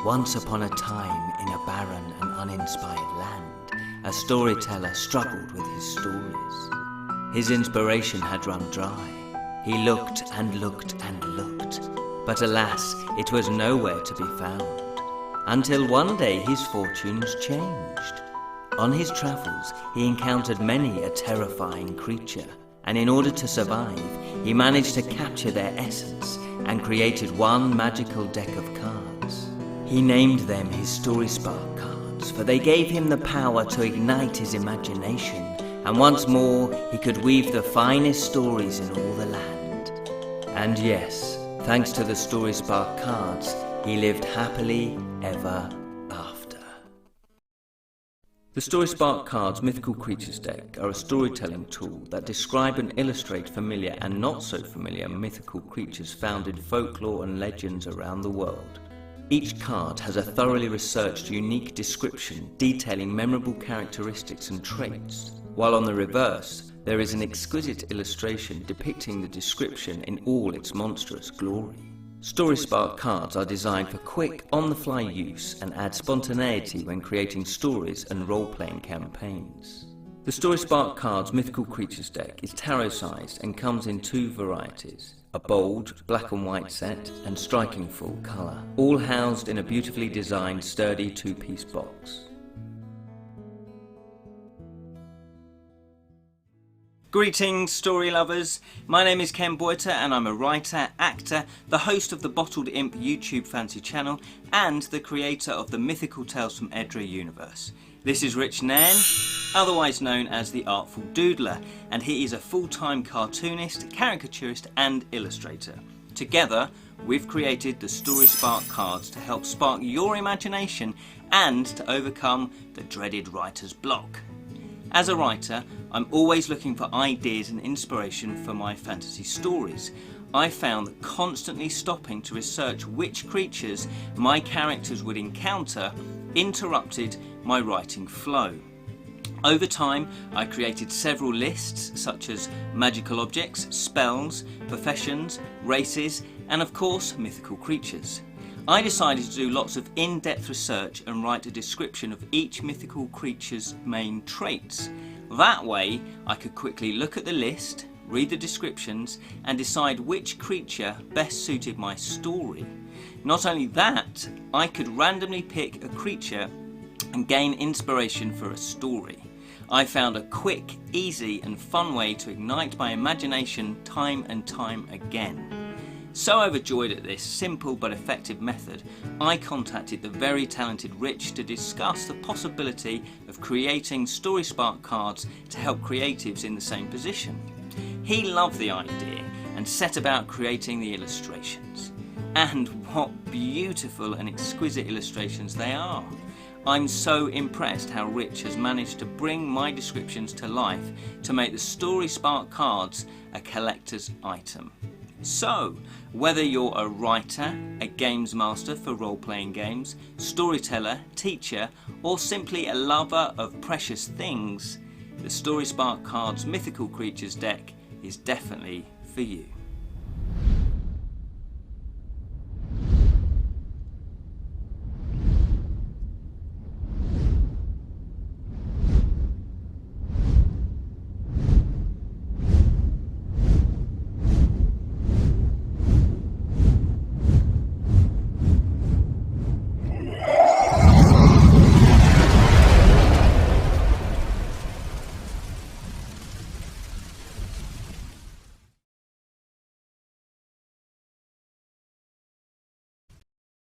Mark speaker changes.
Speaker 1: Once upon a time, in a barren and uninspired land, a storyteller struggled with his stories. His inspiration had run dry. He looked and looked and looked, but alas, it was nowhere to be found. Until one day his fortunes changed. On his travels, he encountered many a terrifying creature, and in order to survive, he managed to capture their essence and created one magical deck of cards. He named them his Story Spark cards, for they gave him the power to ignite his imagination, and once more he could weave the finest stories in all the land. And yes, thanks to the Story Spark cards, he lived happily ever after. The Story Spark cards Mythical Creatures deck are a storytelling tool that describe and illustrate familiar and not so familiar mythical creatures found in folklore and legends around the world. Each card has a thoroughly researched, unique description detailing memorable characteristics and traits, while on the reverse, there is an exquisite illustration depicting the description in all its monstrous glory. Story Spark cards are designed for quick, on-the-fly use and add spontaneity when creating stories and role-playing campaigns. The Story Spark cards Mythical Creatures deck is tarot-sized and comes in two varieties: a bold, black and white set, and striking full colour, all housed in a beautifully designed, sturdy two-piece box. Greetings, story lovers. My name is Ken Boyter and I'm a writer, actor, the host of the Bottled Imp YouTube fantasy channel and the creator of the Mythical Tales from Edra universe. This is Rich Nairn, otherwise known as the Artful Doodler, and he is a full-time cartoonist, caricaturist and illustrator. Together, we've created the Story Spark cards to help spark your imagination and to overcome the dreaded writer's block. As a writer, I'm always looking for ideas and inspiration for my fantasy stories. I found that constantly stopping to research which creatures my characters would encounter interrupted my writing flow. Over time, I created several lists such as magical objects, spells, professions, races, and of course, mythical creatures. I decided to do lots of in-depth research and write a description of each mythical creature's main traits. That way, I could quickly look at the list, read the descriptions, and decide which creature best suited my story. Not only that, I could randomly pick a creature and gain inspiration for a story. I found a quick, easy, and fun way to ignite my imagination time and time again. So overjoyed at this simple but effective method, I contacted the very talented Rich to discuss the possibility of creating Story Spark cards to help creatives in the same position. He loved the idea and set about creating the illustrations. And what beautiful and exquisite illustrations they are! I'm so impressed how Rich has managed to bring my descriptions to life to make the Story Spark cards a collector's item. So, whether you're a writer, a games master for role-playing games, storyteller, teacher, or simply a lover of precious things, the Story Spark cards Mythical Creatures deck is definitely for you.